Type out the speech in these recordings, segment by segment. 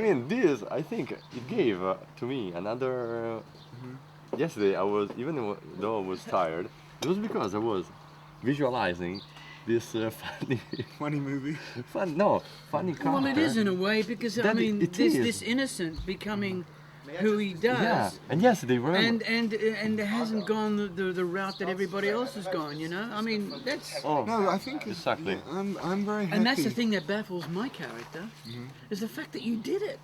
I mean, this, I think, it gave to me another. Yesterday, I was, even though I was tired, it was because I was visualizing this funny, Funny movie. funny character. Well, it is in a way because I That mean, it this is. this innocent becoming who he does. Yeah, and yesterday, remember? And it hasn't gone the route that everybody else has gone, you know. I mean, that's Oh, No, I think exactly. I'm very happy. and that's the thing that baffles my character is the fact that you did it,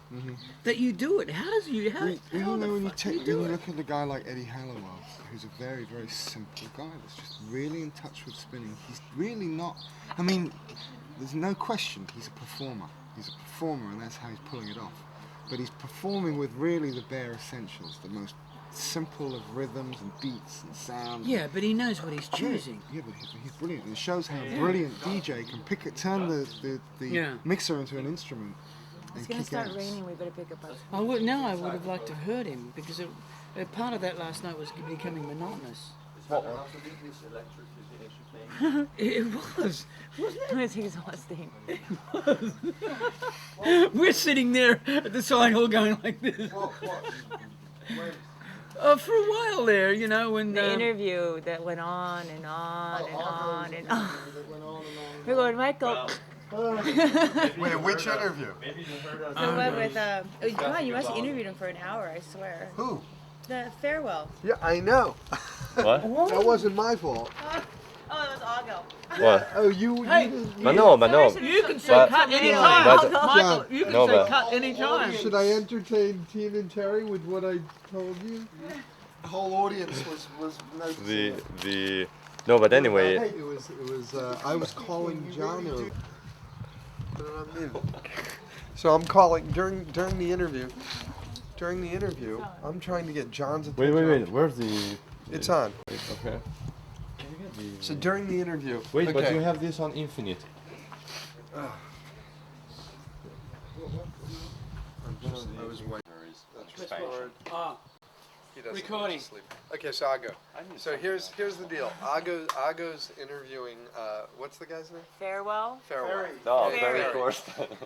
that you do it. How does you how? You how know, the when you fuck do you when do you it? look at the guy like Eddie Halliwell, who's a very, very simple guy that's just really in touch with spinning. He's really not. I mean, there's no question he's a performer. He's a performer, and that's how he's pulling it off. But he's performing with really the bare essentials, the most simple of rhythms and beats and sounds. Yeah, but he knows what he's choosing. Yeah, but he's brilliant. And it shows how a brilliant DJ can turn the Yeah. mixer into an instrument. It's going to start raining. We better pick up our... I would have liked to have heard him because part of that last night was becoming monotonous. It was, wasn't it? It's exhausting. We're sitting there at the side hall going like this. For a while there, you know, when The interview that went on and on and on and on. We're going, Michael. Wait, which interview? The one with, God, you must have interviewed him for an hour, I swear. Who? The farewell. Yeah, I know. What? That wasn't my fault. Oh, it was Ago. What? Oh, you. Hey. But no. you can say But- cut any but- time. Michael, you can No, say but- cut any time. Should I entertain Teen and Terry with what I told you? The whole audience was noticing. No, but anyway. It was. I was calling John over. So I'm calling during the interview. During the interview, I'm trying to get John's attention. Wait. Where's the? It's on. Okay. So during the interview. Wait, but okay. you have this on infinite. I was waiting. He doesn't Recording. need to sleep. Okay, so Ago. So here's the deal. Ago's interviewing. What's the guy's name? Farewell. Farewell. No, Ferry. very course.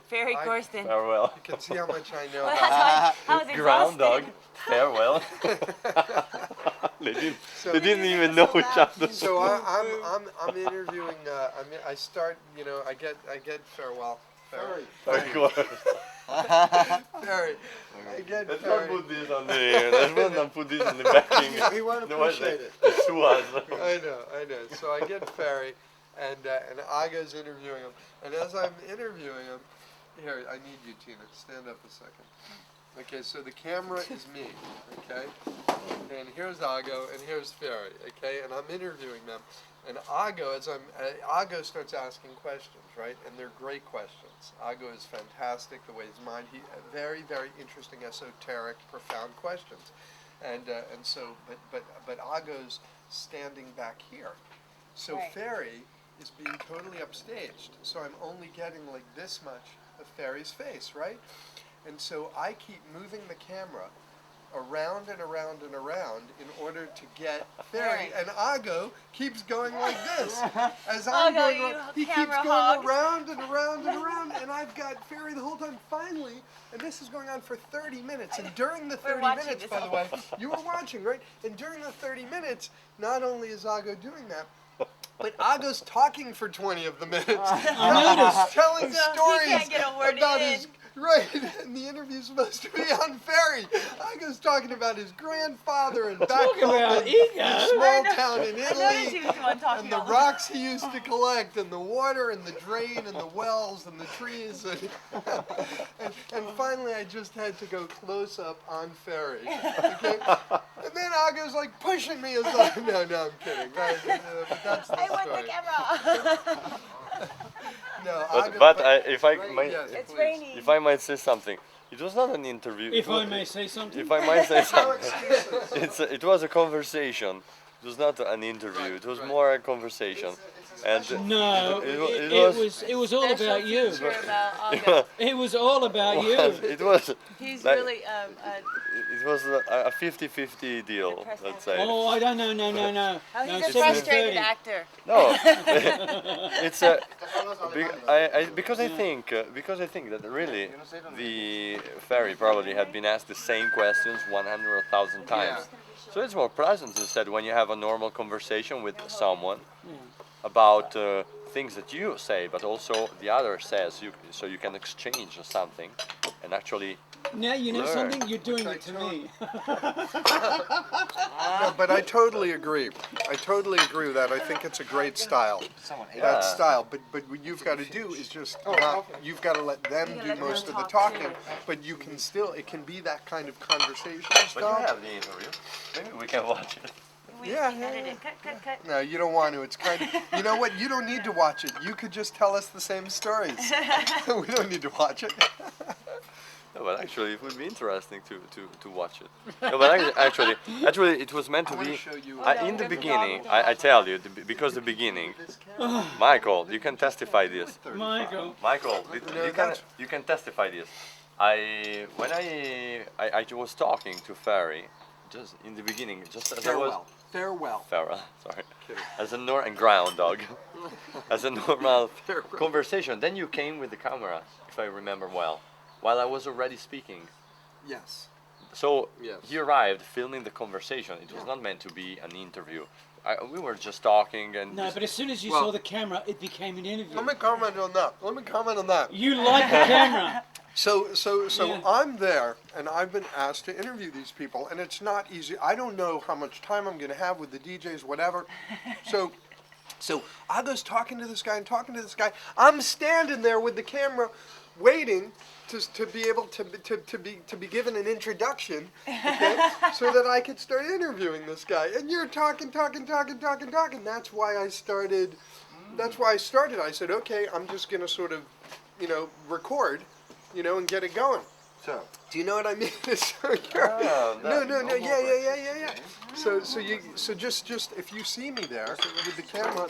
Ferry Corsten. Farewell. You can see how much I know. Well, about that's why I was Groundhog. exhausted. Farewell. they didn't even know each other. So I'm interviewing. I start. You know, I get Farewell. Ferry. Of course. Ferry. I get Let's Ferry. not put this on the air. Let's not put this on the backing. He won't No, what, appreciate it. Sue us. I know. So I get Ferry, and Aga's interviewing him. And as I'm interviewing him, here, I need you, Tina. Stand up a second. Okay, so the camera is me, okay? And here's Ago, and here's Ferry, okay? And I'm interviewing them. And Ago, Ago starts asking questions, right? And they're great questions. Ago is fantastic, the way his mind, very, very interesting, esoteric, profound questions. And so, but Ago's standing back here. So Right. Ferry is being totally upstaged. So I'm only getting like this much of Ferry's face, right? And so I keep moving the camera around and around and around in order to get Ferry. And Ago keeps going like this. As I'm Ago, going you around, he keeps camera going hog. around and around and around. And I've got Ferry the whole time. Finally, and this is going on for 30 minutes. And during the 30 watching minutes, this by the all way, you were watching, right? And during the 30 minutes, not only is Ago doing that, but Ago's talking for 20 of the minutes. Telling So he stories can't get a word about in. his right, and the interview's supposed to be on Ferry. Ago's talking about his grandfather and back home about in ego. a small town in I noticed he Italy, was the one talking and the all the rocks he used to collect, and the water, and the drain, and the wells, and the trees, and finally I just had to go close up on Ferry. Okay? And then Ago's like pushing me as like, no, I'm kidding. Right? But that's the I want story. the camera. No, But Ago, if I right, might, yes, It's please. raining. if I might say something, it was not an interview. If I may say something. If I might say No something, excuses. it was a conversation. It was not an interview. Right, It was right. more a conversation. It's a And No, it was all Special about you. feature about Aga. It was all about you. it was He's like, really it was a 50-50 deal, Impressive. let's say. Oh, I don't know, no. oh, No, he's a 7:30. frustrated actor. No, it's a because I think that really the ferry probably had been asked the same questions 100 or 1,000 times. So it's more pleasant instead when you have a normal conversation with someone about things that you say, but also the other says. So you can exchange something and actually. Now you know Learn. something. You're doing it to me. No, but I totally agree. I totally agree with that. I think it's a great style. That style. But what you've got to do is just you've got to let them do most of the talking. But you can still, it can be that kind of conversation But you style. have the interview. Maybe we can watch it. Yeah. Cut. No, you don't want to. It's kind of, you know what? You don't need to watch it. You could just tell us the same stories. We don't need to watch it. No, but actually, it would be interesting to watch it. No, but actually, it was meant to be. In the beginning, I tell you, because the beginning, Michael, you can testify this. Michael. Michael, you can testify this. When I was talking to Ferry, just in the beginning, just as I was. Farewell. Farewell, sorry. As a and groundhog, as a normal conversation. Then you came with the camera, if I remember well, while I was already speaking. Yes. So Yes. he arrived filming the conversation. It was not meant to be an interview. We were just talking and. No, but as soon as you saw the camera, it became an interview. Let me comment on that. You like the camera. So Yeah. I'm there, and I've been asked to interview these people, and it's not easy. I don't know how much time I'm going to have with the DJs, whatever. So I was talking to this guy and talking to this guy. I'm standing there with the camera, waiting to be able to be given an introduction, okay, so that I could start interviewing this guy. And you're talking. That's why I started. I said, okay, I'm just going to sort of, record. And get it going. So. Do you know what I mean? Yeah. So just if you see me there with the camera,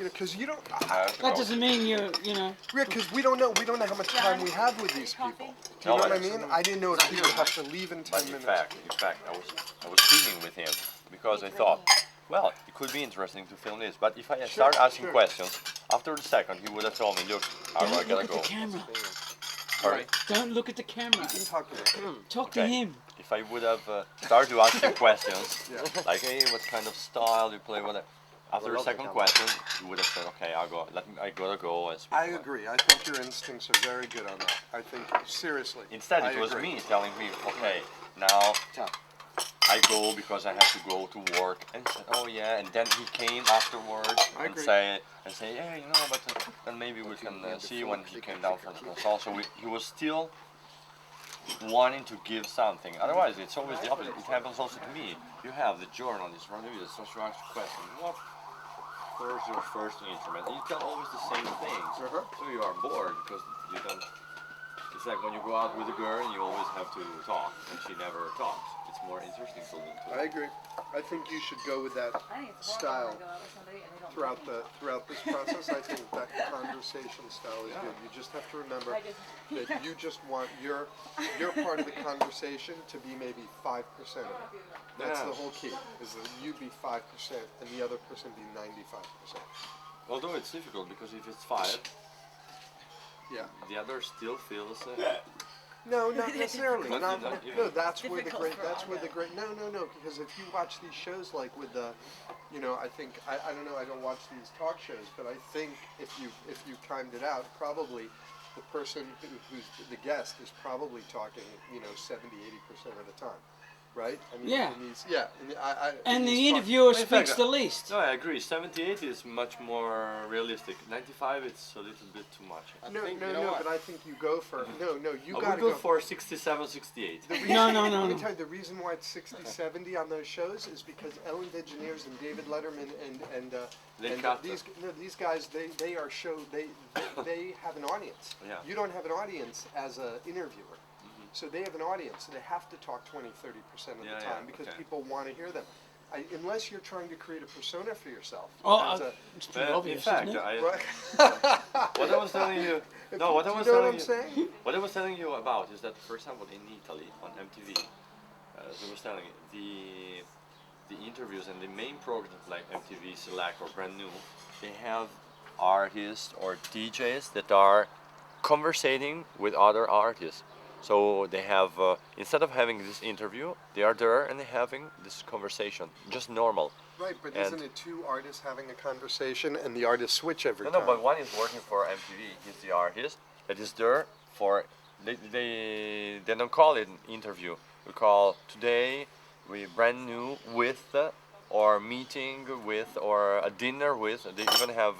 because you don't. That doesn't mean you know. Yeah, because we don't know how much time we have with these people. Do you know what I mean? I didn't know if people have to leave in 10 But minutes. in fact, I was speaking with him because I thought, well, it could be interesting to film this. But if I start asking questions, after the second, he would have told me, look, I Don't gotta look at go. the camera. Sorry. Don't look at the camera. Talk to Okay. him. If I would have started to ask him questions, like, hey, what kind of style do you play, whatever. After the second question, he would have said, okay, I gotta go and speak. I agree. I think your instincts are very good on that. I think, seriously. Instead, I it was agree. me telling me, okay, now I go because I have to go to work. And he said, oh yeah, and then he came afterwards and say, yeah, but then maybe we can see when he came down from the console. So he was still wanting to give something. Otherwise, it's always the opposite. It happens also to me. You have the journalist, right? Maybe the social action question. What was your first instrument? And you tell always the same things. So you are bored because you don't. It's like when you go out with a girl and you always have to talk, and she never talks. It's more interesting for them too. I agree. I think you should go with that style throughout this process. I think that conversation style is good. You just have to remember that you just want your part of the conversation to be maybe 5% of it. That's the whole key. Is that you be 5% and the other person be 95%. Although it's difficult because if it's 5, the other still feels. No, not necessarily. Not even. No, that's where the great. No. Because if you watch these shows, like with the, I think I don't know. I don't watch these talk shows, but I think if you timed it out, probably the person who's the guest is probably talking, 70-80% of the time, right? I mean, Yeah. And the interviewer In speaks fact, the least. No, I agree. 78 is much more realistic. 95, it's a little bit too much. No, but I think you go for you I gotta would go for 67, 68. No. Let me tell you, the reason why it's 60-70 on those shows is because Ellen DeGeneres and David Letterman and these guys they have an audience. Yeah. You don't have an audience as an interviewer. So they have an audience, so they have to talk 20-30% of the time because people want to hear them. unless you're trying to create a persona for yourself. Oh, it's too In obvious, fact, isn't it? what I was telling you, no, what I was you know what telling I'm you, saying? what I was telling you about is that, for example, in Italy on MTV, as I was telling you, the interviews and the main programs like MTV Select or Brand New, they have artists or DJs that are conversating with other artists. So they have, instead of having this interview, they are there and they're having this conversation, just normal. Right, but And- isn't it two artists having a conversation and the artists switch every No, time? no, but one is working for MTV. He's the artist that is there for. They don't call it an interview. We call today we brand new with or meeting with or a dinner with. They even have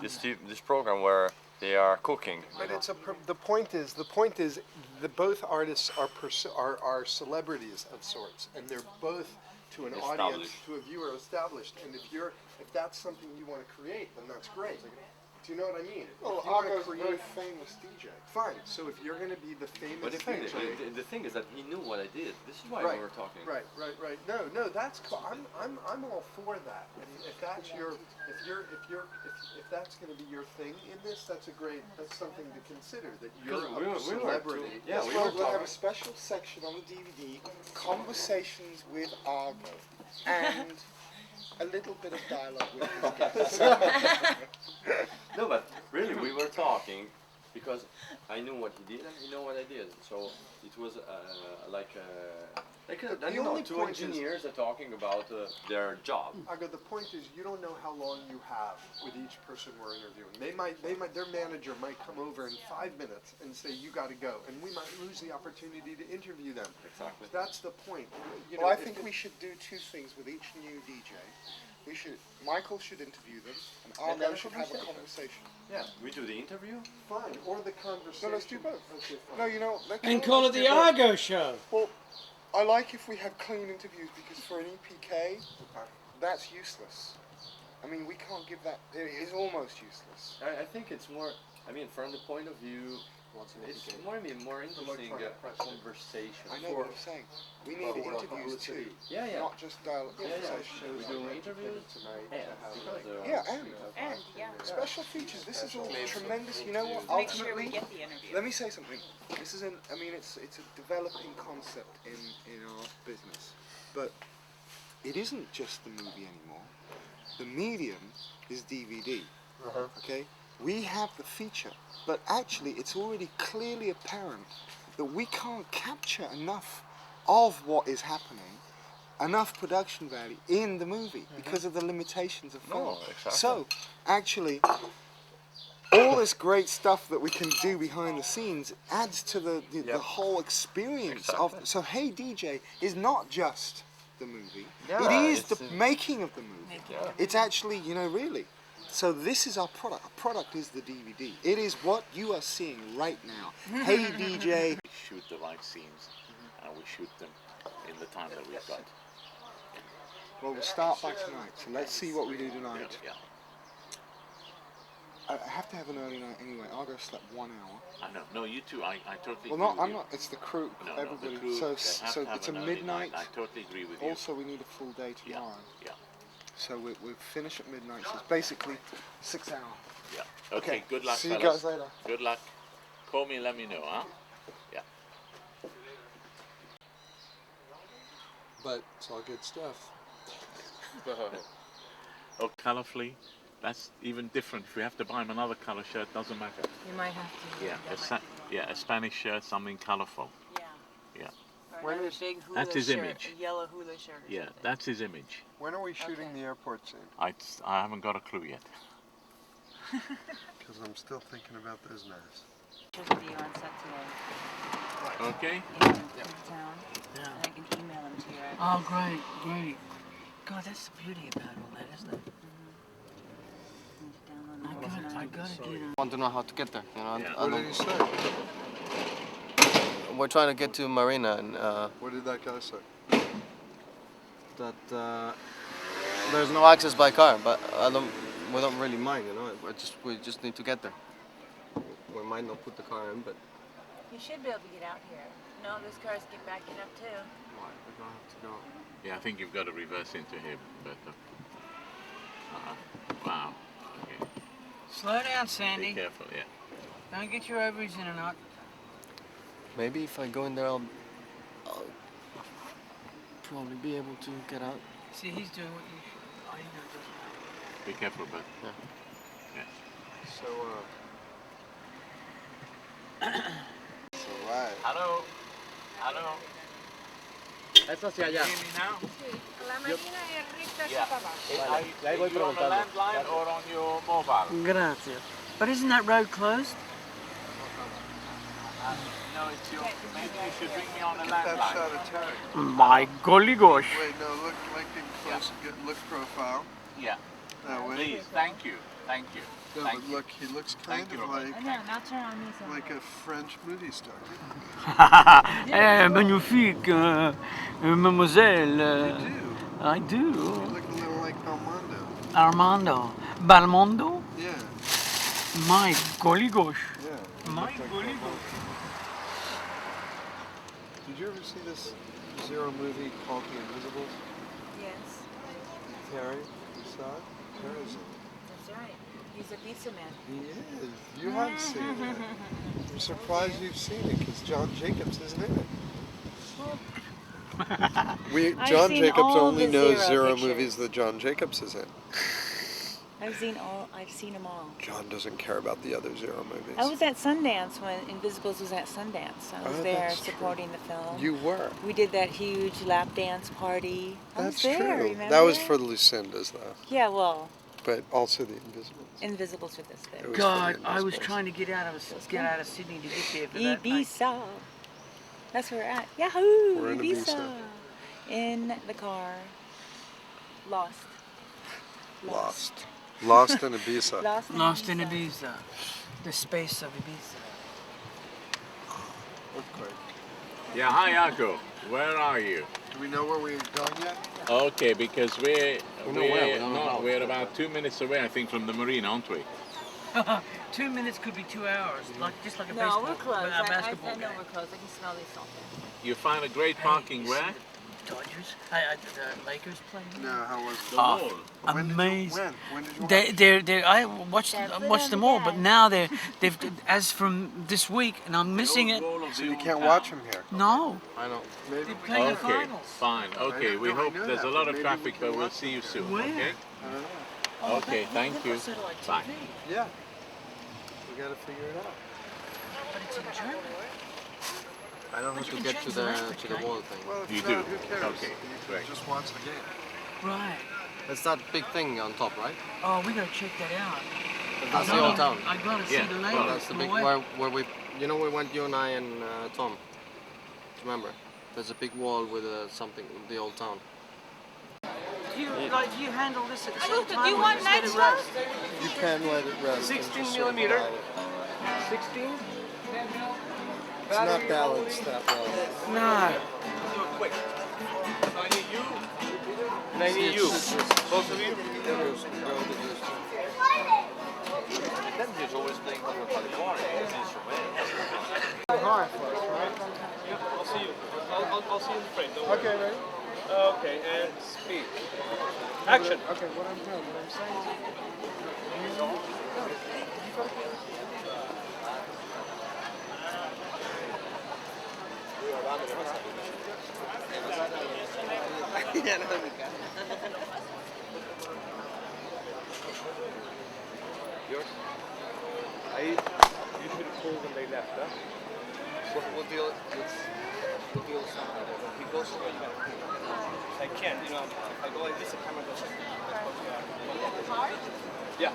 this program where they are cooking. But it's the point is that both artists are celebrities of sorts, and they're both to an audience, Established. to a viewer, established. And if that's something you want to create, then that's great. Do you know what I mean? Well, If you wanna Argo's a very create- famous DJ. Fine. So if you're going to be the famous But the thing, DJ, the thing is that he knew what I did. This is why Right, we were talking. Right. No, that's cool. I'm all for that. And if that's if that's going to be your thing in this, that's something to consider. That you're Because we were a celebrity. yeah, we Well, were we'll have a talking. special section on the DVD, conversations with Argo, and a little bit of dialogue with his guests. No, but really, we were talking because I knew what he did and he knew what I did. So it was The you know, only two point is- engineers are talking about their job. Argo, the point is, you don't know how long you have with each person we're interviewing. Their manager might come over in 5 minutes and say, you got to go. And we might lose the opportunity to interview them. Exactly. That's the point. You know, Well, I if think it- we should do two things with each new DJ. Michael should interview them, and And Argo then a should have a conversation. conversation. Yeah, we do the interview. Fine, or the conversation. No, let's do both. Okay, fine. No, you know, let's And call it the Argo Show. Well, I like if we have clean interviews because for an EPK, that's useless. I mean, we can't give that. It is almost useless. I think it's more. I mean, from the point of view, it's more interesting conversation. I know what I'm saying. We need interviews too, Yeah, not just dialogue Yeah, yeah. conversation. We do interviews. Yeah, and And, yeah. special features. This is all tremendous. You know what? Make sure we Ultimately, get the interview. let me say something. This is I mean, it's a developing concept in our business, but it isn't just the movie anymore. The medium is DVD. Okay, we have the feature, but actually, it's already clearly apparent that we can't capture enough of what is happening, enough production value in the movie because of the limitations of film. No, exactly. So, actually, all this great stuff that we can do behind the scenes adds to the whole experience of. Exactly. So, Hey DJ is not just the movie; Yeah, it is it's the a- making of the movie. Yeah. It's actually, really. So this is our product. Our product is the DVD. It is what you are seeing right now. Hey DJ. We shoot the right scenes and we shoot them in the time that we've got. Well, we'll start by tonight. So let's see what we do tonight. Yeah, I have to have an early night anyway. Argo slept 1 hour. I know. No, you too. I totally Well, agree not. with I'm you. not. It's the crew. No, Everybody. the crew, so they have to have it's a an early midnight. night. I totally agree with you. Also, we need a full day Yeah, tomorrow. yeah, So we finish at midnight. So it's basically 6 hours. yeah. Okay, good luck, See you fellas. guys later. Good luck. Call me and let me know, huh? Yeah. But it's all good stuff. Oh, colourfully, that's even different. If we have to buy him another colour shirt, doesn't matter. You might have to. Yeah, a Spanish shirt, something colourful. Yeah. Yeah, Or When another is- big hula That's his shirt, image. a yellow hula shirt. Or yeah, something. that's his image. When are we shooting Okay. the airport scene? I haven't got a clue yet. Because I'm still thinking about those masks. Should be on set today Okay. in Ibiza Town. Yeah. And I can email them to you. Oh, great, great. God, that's the beauty about all that, isn't it? I gotta get on. Want to know how to get there, you know. Yeah. What did he say? We're trying to get to Marina, and What did that guy say? that there's no access by car, but we don't really mind, you know. We just need to get there. We might not put the car in, but You should be able to get out here. No, this car's keep backing up too. Right, we're gonna have to go. Yeah, I think you've got to reverse into here better. Wow. Okay. Slow down, Be Sandy. careful, yeah. Don't get your ovaries in a knot. Maybe if I go in there, I'll probably be able to get out. See, he's doing what you should. Oh, he knows it. Be careful, but So, so right. Hello. Hello. Esto hacia allá. Hear me now? La máquina es recta Yeah. para abajo. Are you on the landline or on your mobile? Gracias. But isn't that road closed? No, it's your. Maybe you should bring me on a That landline. shot of Terry. My golly gosh. Wait, no, look like in close, look profile. Yeah. That way. Please, thank you. Thank you. No, Thank but you. look, he looks kind Thank you, of Robert. like No, not turn on me. like a French movie star. Magnifique, mademoiselle. You do. I do. You look a little like Belmondo. Armando. Balmondo? Yeah, My golly gosh. yeah. My golly gosh. Did you ever see this Zero movie called The Invisibles? Yes, Terry, you saw it? Terry's in it. that's right. He's a pizza man. He is. You have seen it. I'm surprised you've seen it because John Jacobs isn't in it. I've John seen Jacobs all only the knows Zero Zero pictures. movies that John Jacobs is in. I've seen them all. John doesn't care about the other Zero movies. I was at Sundance when Invisibles was at Sundance. I was Oh, there that's true. supporting the film. You were. We did that huge lap dance party. I was That's there, true. remember? That was for Lucinda's though, Yeah, well, but also The Invisibles. Invisibles with us It there. was God, for The I was Invisibles. trying to get out of Sydney to get there for that night. Ibiza. That's where we're at. Yahoo! We're in Ibiza. In the car. Lost. Lost. Lost in Ibiza. Lost in Ibiza. The space of Ibiza. Earthquake. Yeah, hi, Jaco. Where are you? Do we know where we're going yet? Okay, because we're We know where, we don't know not, how. we're about 2 minutes away, I think, from the marina, aren't we? 2 minutes could be 2 hours, just like a No, baseball, we're close. a basketball I know game. we're close. I can smell these something. You find a great parking where? Dodgers, the Lakers playing. No, how was The it? wall. When did you- Amazing. When did you watch? I watched them all, but now they've as from this week, and I'm missing it. So you can't watch them here. No, I know. Maybe. they're playing the Okay, finals. fine. Okay, we I hope know there's that, a lot but of maybe traffic, we can but we'll watch see you soon, Where? okay? I don't know. Oh, Okay, thank they've you. got satellite Bye. TV, Yeah. We gotta figure it out. but it's in German. I don't But have you to can get change to the the language, can't you? wall thing. Well, if You not, do? who cares? Okay, You can great. just watch the game. Right. It's that big thing on top, right? Oh, we gotta check that out. That's I the old gotta- town. I gotta see Yeah, the well, language. That's the from big away. where we, you know, we went, you and I and Tom. Remember? There's a big wall with something, the old town. Do you handle this at the same Look, time? you or want just let night it rest? You can let it rest. 16 millimeter. 16? It's not balanced that well. No. And I need you. Both of you? Hi, Flex, right? I'll see you. I'll see you in the frame. Don't worry. Okay, ready? Okay, and speak. Action. Okay, what I'm saying is, Yours? You should have called when they left, huh? We'll deal with some of it. If he goes somewhere, you gotta clean it. I can't, you know, if I go like this, the camera goes like this. Yeah.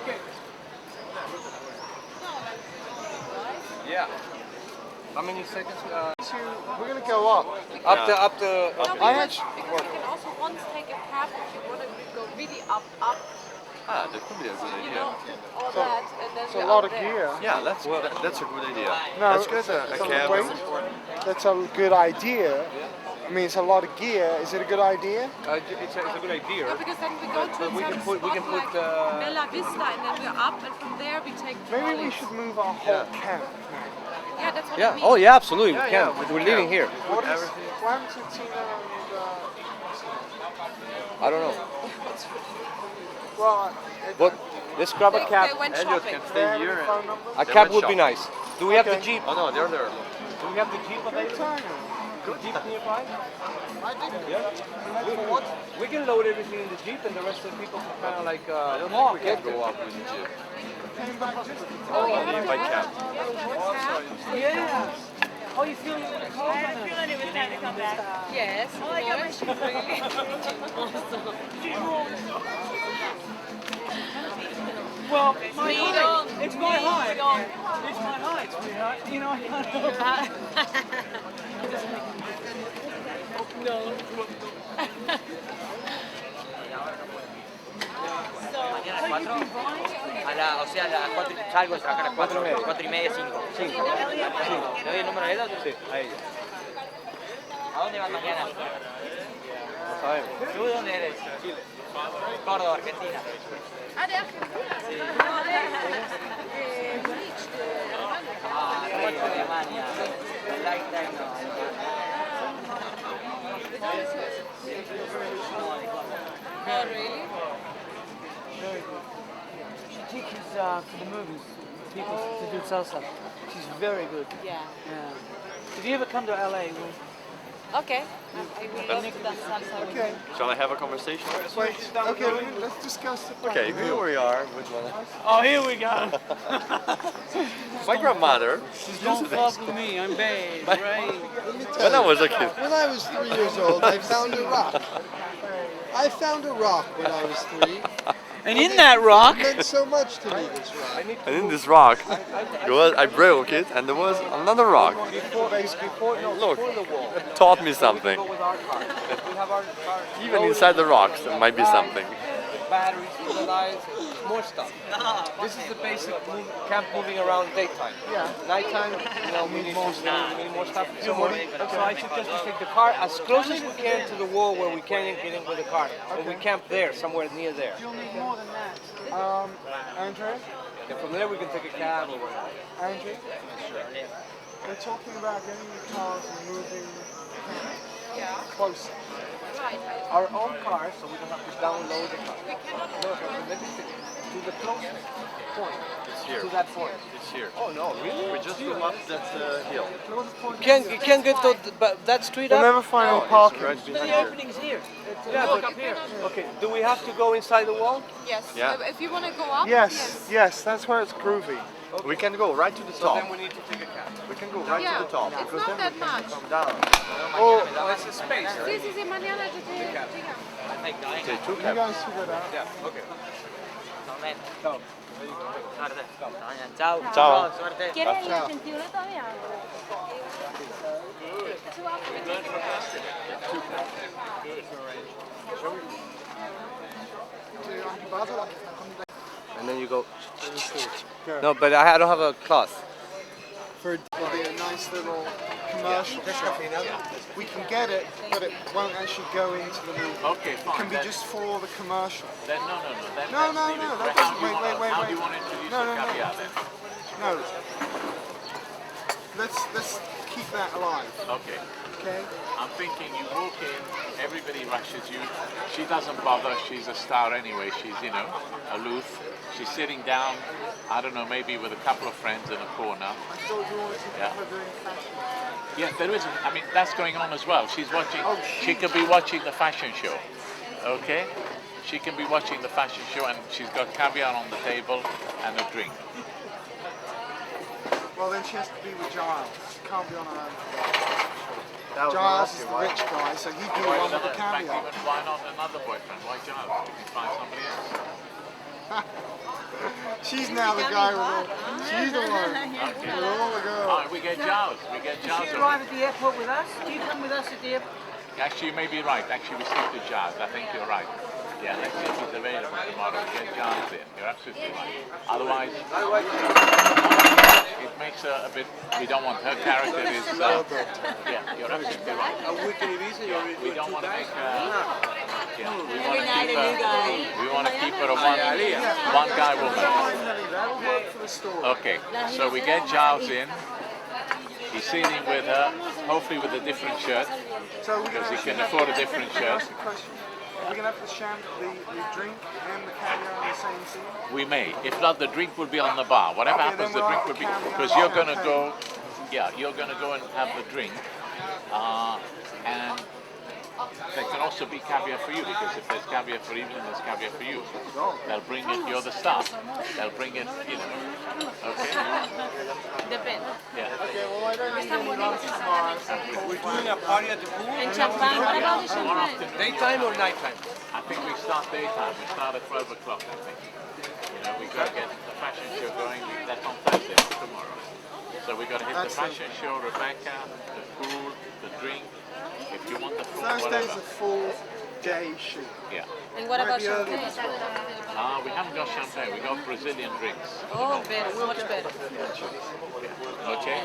Okay. Yeah. How many seconds? we're gonna go up. Up the. I actually, You can also once take a cab if you want to go really up, Ah, that could be a good you idea. know, all that, and then it's we're a lot up of there. gear. Yeah, that's a good idea. No, That's good. A cab. wait. That's a good idea. I mean, it's a lot of gear. Is it a good idea? It's a good idea. No, because then we go to we some can put- we can spot put, like Bella Vista, and then we're up, and from there we take Maybe we trolleys. should move our whole camp. Yeah, that's what I Yeah. mean. Oh yeah, absolutely. Yeah, we can. yeah, We're leaving here. What happened to Tina I don't know. well, What? Let's grab a They cab. went Elliot shopping. can stay here. phone number? A They cab went would be shopping. nice. Do we have the Okay. jeep? Oh no, they're there. Do we have the jeep available? Jeep nearby? I didn't. Yeah. We can load everything in the jeep, and the rest of the people can kind of like I don't walk. think we can go up with the jeep. Oh, you have Only to by have cab. Yeah. Oh, you feel it? I'm feeling it was time to come back. Yes. Oh, I got my shoes ready. Well, My height. it's my height. It's my height, sweetheart. You know, I can't help O sea, a las 4 salgo de trabajar a las 4:30, 5. ¿Le doy el número de ella? Sí, a ella. ¿A dónde vas mañana? ¿Tú de dónde eres? Chile. Córdoba, Argentina. Ah, de Argentina. Ah, de Alemania. Lifetime no. Oh, really? She teaches for the movies, people to do salsa. She's very good. Yeah. Yeah. If you ever come to LA, Okay. I will love to dance salsa with Okay. Shall I have a conversation? Wait. Okay. Let's discuss the plan. Okay, here we are with one. oh, here we go. My grandmother. Don't fuck with me. I'm bad, right? Let me tell When I you, was a kid. when I was 3 years old, I found a rock. I found a rock when I was 3. And in that rock, It meant so much to me, this rock. And in this rock, I broke it, and there was another rock. Look, it taught me something. With our car. We have our car. Even inside the rocks, there might be something. Batteries, the lights, more stuff. This is the basic camp moving around daytime. Yeah. Nighttime, you know, we need more stuff. We need more stuff. So I suggest we take the car as close as we can to the wall where we can get in with the car. And we camp there, somewhere near there. you'll need more than that. Andre? And from there we can take a cab or whatever. Andre? We're talking about getting the cars and moving closer. Our own cars, so we don't have to download the car. No, let me think. To the closest point. It's here. To that point. It's here. Oh no, really? We just go up that hill. You can't get to that street We'll up? never find No, any it's parking. right The behind here. opening's here. Yeah, Look but- up here. Okay, do we have to go inside the wall? Yes. Yeah. If you want to go up, Yes, that's where it's groovy. We can go right to the So then top. we need to take a cab. We can go right Yeah, to the top it's because not then we that can much. come down. Oh, it's a space, Sí, right? sí, sí, mañana yo te llegamos. Take two You cabs. guys figure it out. Yeah, okay. Suerte. Chao. Chao. Suerte. ¿Quieres el incentivo todavía? And then you go. No, but I don't have a cloth. For it'll be a nice little commercial. We can get it, but it won't actually go into the movie. Okay, It fine. can be Then- just for the commercial. then no. Then No, let's no, leave no, it. that How doesn't- do you wait, want- wait, How wait. do you want to introduce No, the no, no. caviar then? No. Let's keep that alive, Okay. okay? I'm thinking you walk in, everybody rushes you. She doesn't bother. She's a star anyway. She's, you know, aloof. She's sitting down, I don't know, maybe with a couple of friends in a corner. I thought you wanted to Yeah. have her doing fashion. Yeah, there is. I mean, that's going on as well. She's watching. Oh, She could be watching the fashion show. Okay? She can be watching the fashion show and she's got caviar on the table and a drink. Well, then she has to be with Giles. She can't be on her own. That was Giles is nasty, the right? rich guy, so he'd be the Why one with not, the in fact, caviar. even why not another boyfriend? Why Giles? You can find somebody else. She's now the guy with all. She's the one with all the girls. Alright, we get Giles. We get Does Giles. she arrive at the airport with us? Do you come with us at the airport? Actually, you may be right. Actually, we stick to Giles. I think you're right. Yeah, let's see if he's available tomorrow. We get Giles in. You're absolutely right. Otherwise, it makes her a bit. We don't want her character is. Yeah, you're absolutely right. A week in Ibiza, We don't want to make. Yeah, we want Every to night keep a new guy. her. We want to keep her a one guy woman. That'll work for the story. Okay, so we get Giles in. He's sailing with her, hopefully with a different shirt, So we're because he gonna can afford a different shirt. ask a question. Are we gonna have the drink and the caviar in the same scene? We may. If not, the drink will be on the bar. Whatever Okay, happens, then the we'll drink have will be, caviar because and you're going to champagne. go, yeah, you're going to go and have the drink. And there can also be caviar for you, because if there's caviar for Evelyn, there's caviar for you. They'll bring it, you're the staff. They'll bring it, you know. Okay? Depende. Yeah. We're doing a party at the pool. And champagne, what about the champagne? Daytime or nighttime? I think we start daytime. We start at 12 o'clock, I think. You know, we got to get the fashion show going. That's on Thursday, not tomorrow. So we got to hit the fashion show, Rebecca, the pool, the drink. If you want the food, Thursday's whatever. a full day shoot. Yeah. And what about champagne? We haven't got champagne. We got Brazilian drinks. Oh, better, much better. Okay.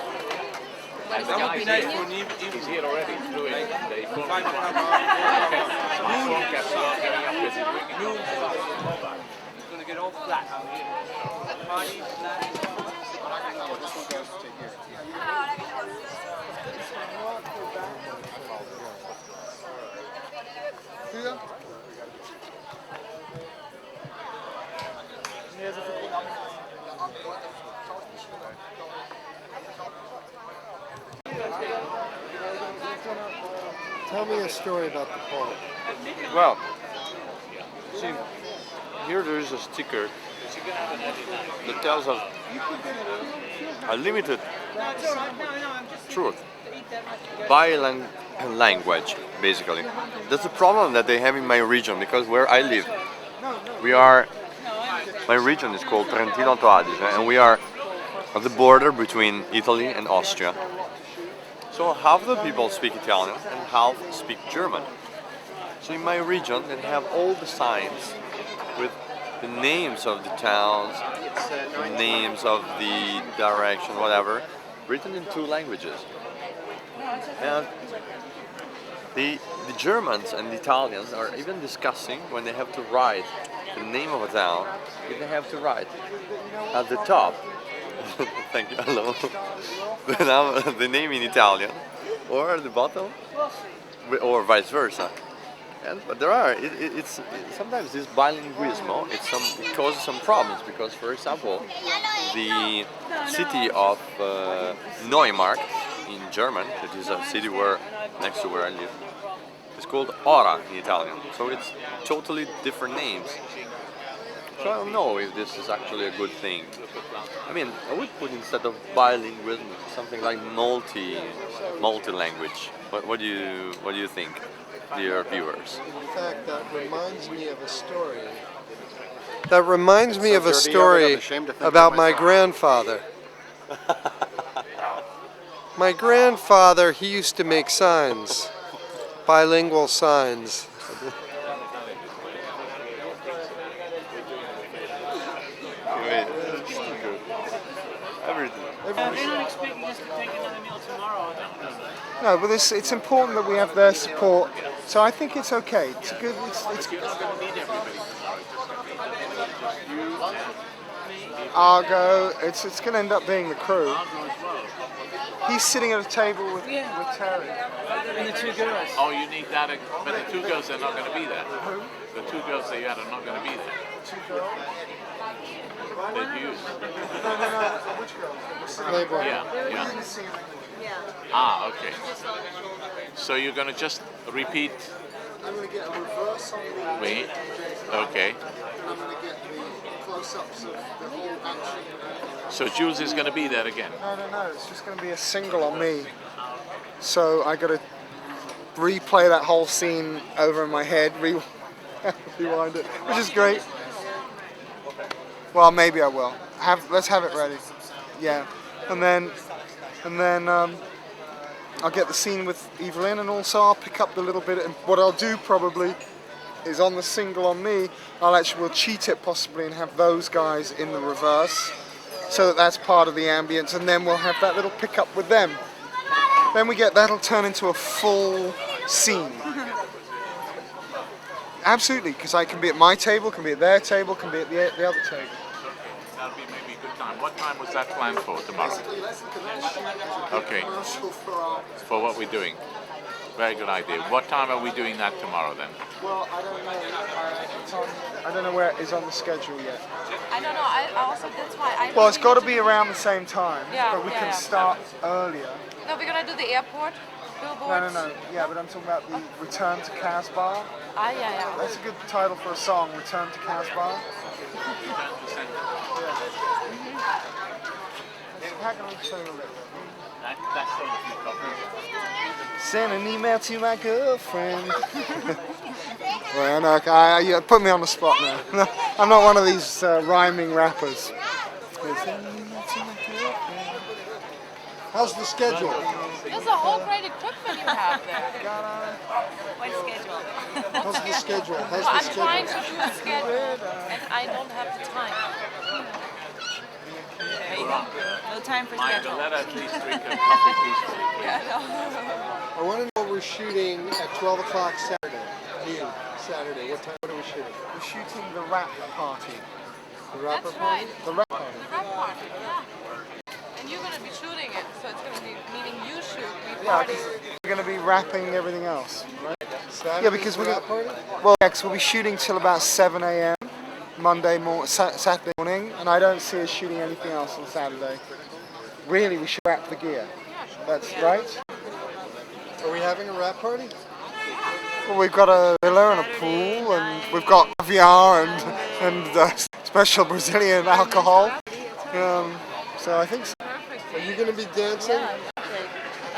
And the That would guy be is nice here. for an evening. He's here already. Flew in. They phoned me. Okay. My phone kept going up because he's ringing. It's gonna get all flat. Party, flat. Tell me a story about the park. Well, see, here there is a sticker that tells us a limited truth. Bilingual language, basically. That's the problem that they have in my region, because where I live, my region is called Trentino Alto Adige, and we are at the border between Italy and Austria. So half the people speak Italian and half speak German. So in my region, they have all the signs with the names of the towns, the names of the direction, whatever, written in two languages. And the Germans and the Italians are even discussing when they have to write the name of a town, if they have to write at the top, thank you, hello, the name in Italian, or at the bottom, or vice versa. But there are, sometimes this bilinguismo, it causes some problems, because, for example, the city of Neumarkt in German, that is a city next to where I live, is called Ora in Italian, so it's totally different names. So I don't know if this is actually a good thing. I mean, I would put, instead of bilingualism, something like multi-language. What do you think, dear viewers? In fact, that reminds me of a story. That reminds me of a story about my grandfather. My grandfather, he used to make signs, bilingual signs. They're not expecting us to take another meal tomorrow. No, but it's important that we have their support. So I think it's okay. It's good. It's You're not going to need everybody tomorrow. It's just going to be you and Argo. It's going to end up being the crew. He's sitting at a table with Terry. And the two girls. Oh, you need that, but the two girls are not going to be there. The two girls that you had are not going to be there. Two girls. That you. No. Which girls? Playboy. Yeah. Ah, okay. So you're going to just repeat. I'm going to get a reverse on the... Wait. Okay. I'm going to get the close-ups of the whole action. So Jules is going to be there again. No. It's just going to be a single on me. So I got to replay that whole scene over in my head, rewind it, which is great. Well, maybe I will. Let's have it ready. Yeah, and then I'll get the scene with Evelyn, and also I'll pick up the little bit. And what I'll do probably is on the single on me, we'll cheat it possibly and have those guys in the reverse, so that that's part of the ambience, and then we'll have that little pickup with them. Then that'll turn into a full scene. Absolutely, because I can be at my table, can be at their table, can be at the other table. That'll be maybe good time. What time was that planned for tomorrow? Okay. For what we're doing. Very good idea. What time are we doing that tomorrow then? Well, I don't know. I don't know where it is on the schedule yet. I don't know. I also that's why I. Well, it's got to be around the same time, Yeah, but we can start earlier. No, we're gonna do the airport billboards. No. Yeah, but I'm talking about the Return to Casbah. Ah, yeah. That's a good title for a song, Return to Casbah. How can I show you a little? That's on a few copies. Send an email to my girlfriend. Well, no, you put me on the spot now. I'm not one of these rhyming rappers. How's the schedule? There's a whole great equipment you have there. What schedule? How's the schedule? Well, I'm trying to do a schedule, and I don't have the time. No time for Michael, schedule. let at least drink a coffee, please. Yeah, no. I want to know what we're shooting at 12 o'clock Saturday. Noon, Saturday. What are we shooting? We're shooting the rap party. The rapper That's party? right. The rap party. The rap party, yeah. And you're gonna be shooting it, so it's gonna be meaning you shoot, we Yeah, party. we're going to be rapping everything else, right? Saturday Yeah, because we're rap going party? well, yeah, 'cause we'll be shooting till about 7 a.m. Saturday morning, and I don't see us shooting anything else on Saturday. Really, we should wrap the gear. That's right. Are we having a rap party? Well, we've got a villa and a pool, and we've got caviar and special Brazilian alcohol. So I think so. Are you going to be dancing?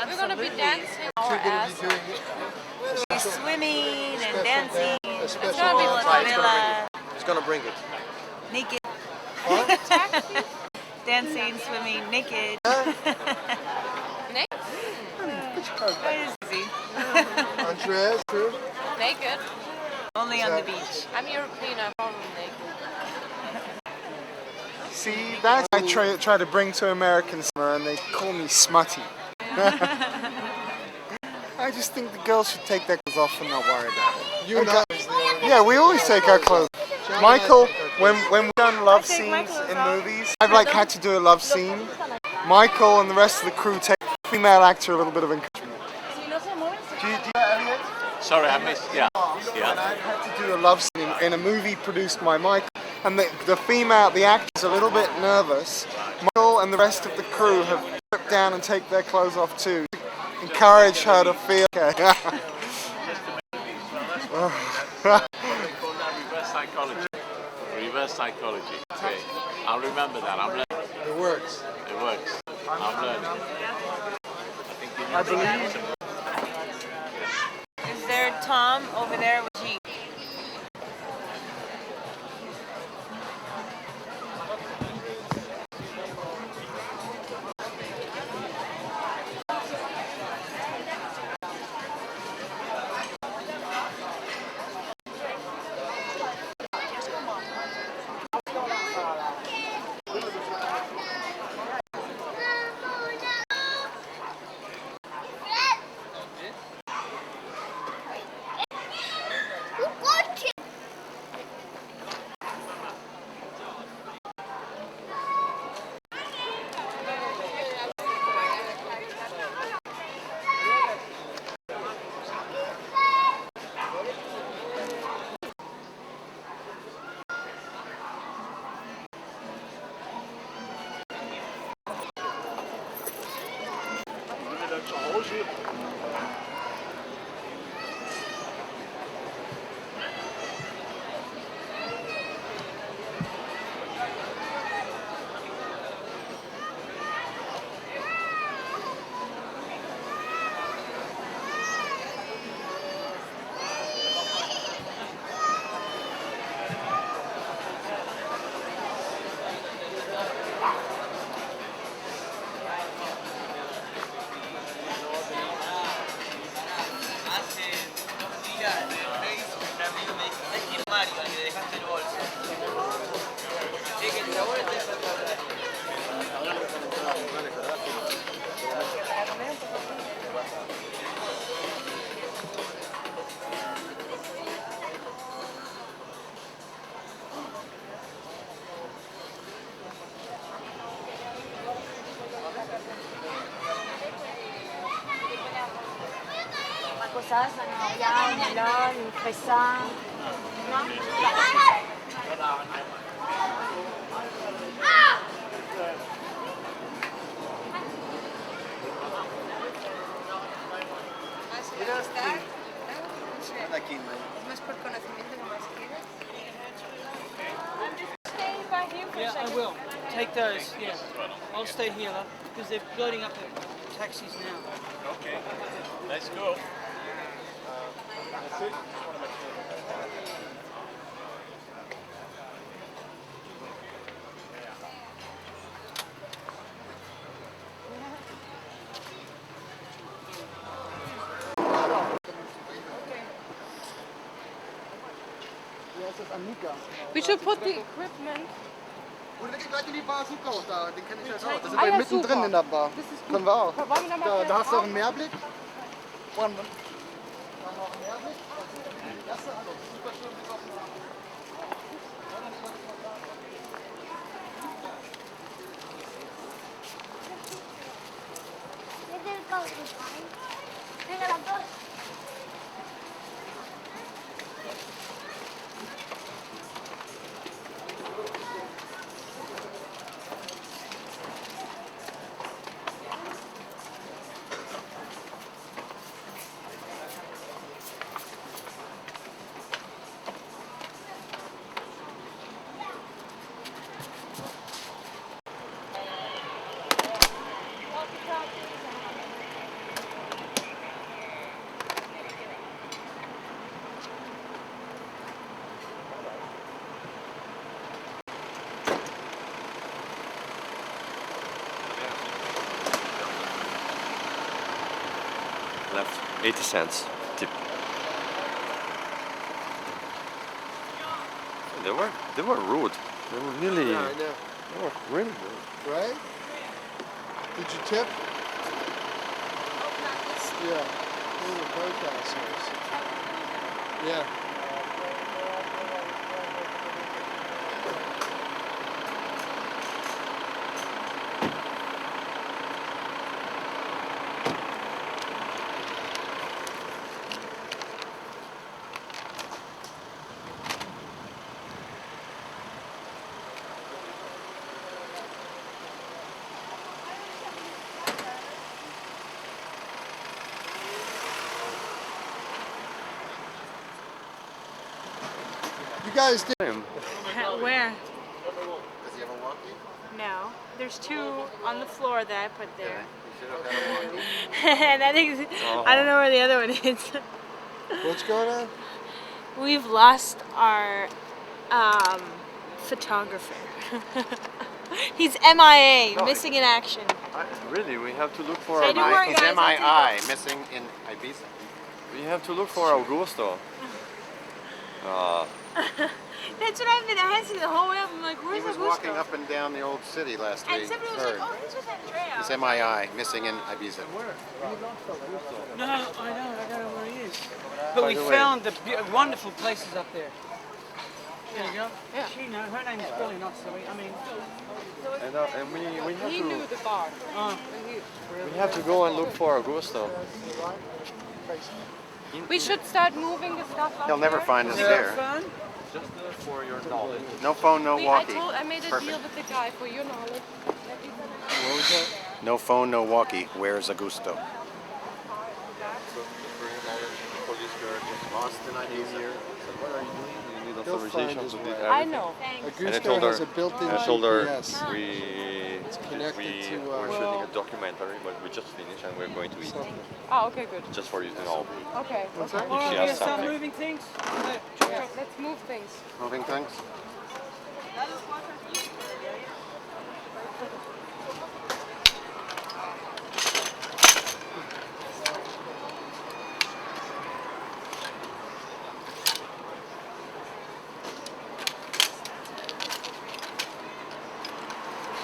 We're gonna be dancing our You're going ass. to be doing Swimming and dancing. a special It's gonna be dance. fun. Villa, He's gonna bring it. naked. Taxi? Dancing, swimming, naked. Naked? That is easy. Andreas, too? Naked? Only on the beach. I'm European, I'm probably naked. See, that's what I try to bring to American summer, and they call me smutty. I just think the girls should take their clothes off and not worry about it. You and I is the only Yeah, we always take our clothes. John Michael, and I take our when we've done love take my scenes clothes in off. movies, I've like had to do a love scene. Michael and the rest of the crew take the female actor a little bit of encouragement. Do you Elliot? Sorry, I missed. Yeah. And I've had to do a love scene in a movie produced by Michael, and the actor's a little bit nervous. Michael and the rest of the crew have stripped down and take their clothes off too. Encourage her to feel okay. Call that reverse psychology. Reverse psychology. Okay. I'll remember that. I'm learning. It works. It works. I'm learning. I think you need I to believe- have some. Is there Tom over there with Jeep? cosas, ya, melón, fresa. ¿No? Aquí, man. Más por conocimiento que más quieres. Stay back here for a Yeah, I second. will. Take those, yeah. I'll stay here, because they're loading up the taxis now. Okay, let's go. We should put the equipment. Und wenn ich gleich in die Bar Zucker da, den kenne ich ja auch. Da sind Ah, wir ja, mittendrin super. in der Bar. Das ist gut. Können wir auch. Wollen wir da mal Da hast du auch einen drauf? Mehrblick. Wollen wir? Dann noch einen Mehrblick. Die erste, also super schön bis auf den Abend. Venga, las dos. Left 80 cents tip. They were rude. They were really Yeah, I know. they were really rude. Right? Did you tip? Yeah. They were both assholes. Yeah. You guys did. Where? Does he have a walkie? No. There's two on the floor that I put there. And I think I don't know where the other one is. What's going on? We've lost our photographer. He's MIA, No, missing in action. Really, we have to look for. Say no more, He's guys, I'll MII, missing in Ibiza. We have to look for Augusto. That's what I've been asking the whole way up. I'm like, He where's was Augusto? walking up and down the old city last week. And somebody was like, oh, he's with Andrea. He's MII, missing in Ibiza. No, I don't know where he is. But we found the wonderful places up there. There you go. Yeah. She knows, her name is Billy, not Silly. I mean, And we have He knew to the bar. we have to go and look for Augusto. We should start moving the stuff up He'll never there. find us there. fun. Just for your knowledge. No phone, no walkie. I made a Perfect. deal with the guy for your knowledge. What was that? No phone, no walkie. Where's Augusto? Boston, I He's here. What are you doing? You need He'll authorization find his to do way. everything. I know. And I Augusto told her, has a built-in I told her GPS. we connected to, we're shooting a documentary, but we just finished and we're going to eat. Oh, okay, good. Just for you to know. Okay. All She right, has we start something. moving things. Yeah, let's move things. Moving things?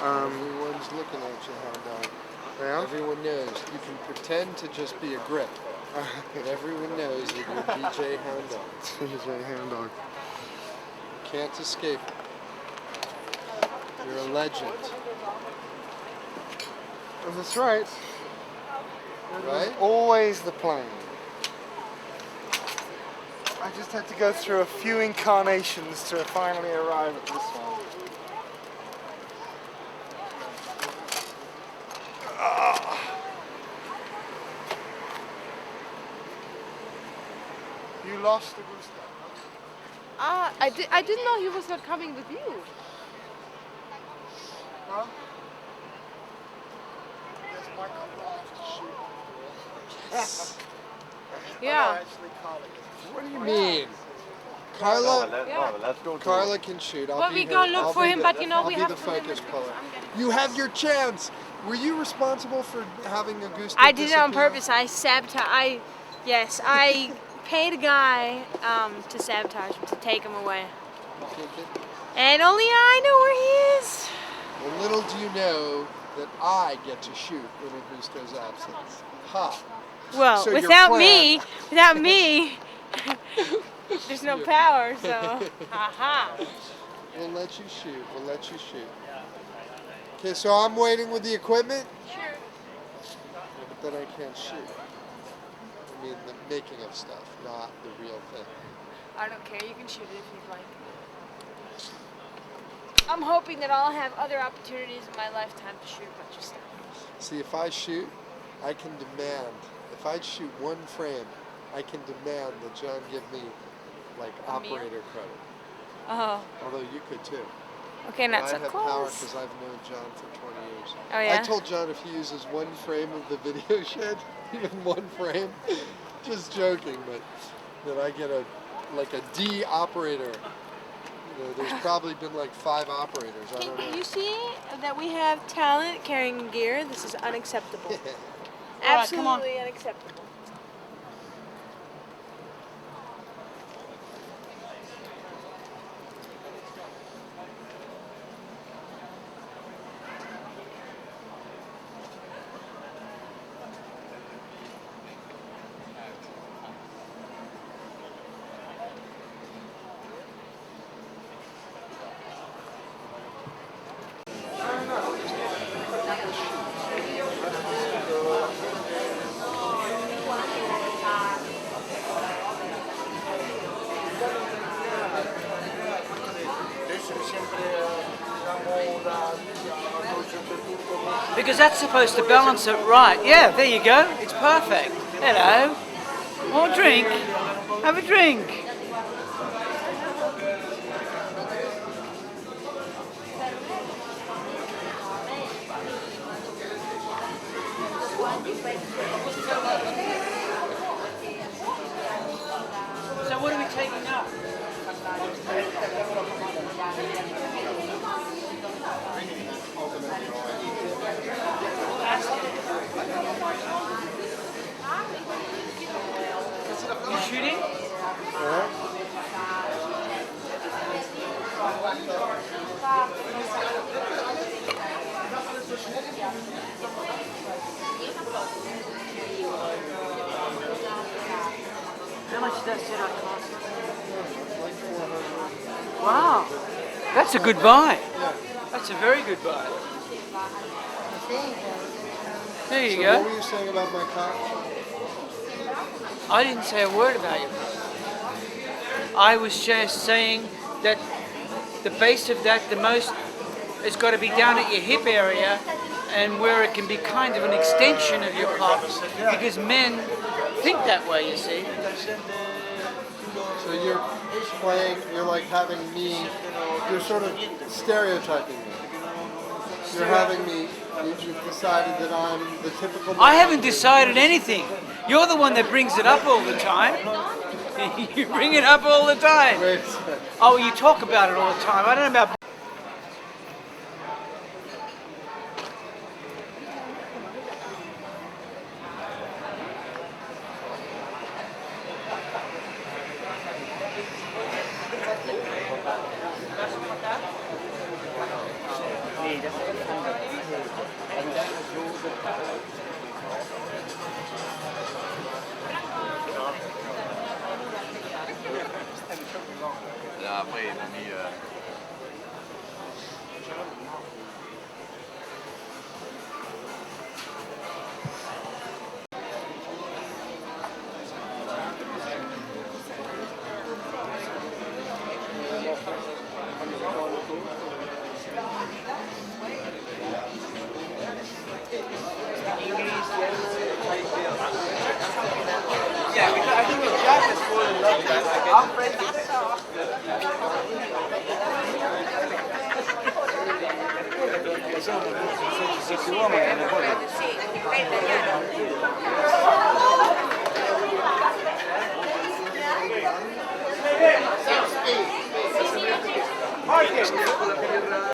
Everyone's looking at you, hound dog. Yeah? Everyone knows. You can pretend to just be a grip. But everyone knows that you're DJ Hound Dog. DJ Hound Dog. Can't escape it. You're a legend. That's right. Right? Always the plan. I just had to go through a few incarnations to finally arrive at this one. You lost the Gustav. I didn't know he was not coming with you. Huh? Yes, Michael loves to shoot. Yeah. What do you mean? Carla, Carla can shoot. But we go look for him, but you know we have to to be the focus puller. You have your chance. Were you responsible for having Augusta I did it on disappear? purpose. I sabotaged. I paid a guy to sabotage him, to take him away. And only I know where he is. Well, little do you know that I get to shoot in Augusto's absence. Ha! Well, So your without plan- me, there's no power. So, haha. We'll let you shoot. We'll let you shoot. Okay, so I'm waiting with the equipment. Sure. But then I can't shoot. I mean, the making of stuff, not the real thing. I don't care. You can shoot it if you'd like. I'm hoping that I'll have other opportunities in my lifetime to shoot a bunch of stuff. See, if I shoot, I can demand. If I shoot one frame, I can demand that John give me, like, operator credit. Oh. Although you could too. Okay, not But so I have power close. because I've known John for 20 years. Oh yeah. I told John if he uses one frame of the video shed, even one frame, just joking, but that I get a D operator. You know, there's probably been like 5 operators. I don't know. You see that we have talent carrying gear? This is unacceptable. Alright, come on. Absolutely unacceptable. Because that's supposed to balance it right. Yeah, there you go. It's perfect. Hello. More drink. Have a drink. So what are we taking up? You shooting? How much does that setup cost? Wow, that's a good buy. That's a very good buy. There you So go. what were you saying about my car? I didn't say a word about you. I was just saying that the base of that, the most, has got to be down at your hip area, and where it can be kind of an extension of your cock, because men think that way, you see. So you're playing, you're like having me, you're sort of stereotyping me. You're having me, you've decided that I'm the typical man. I haven't decided anything. You're the one that brings it up all the time. You bring it up all the time. Wait a second. Oh, you talk about it all the time. I don't know about... Ja, poi non mi... I think if Jack has fallen in love with that, our friend se si uomo non può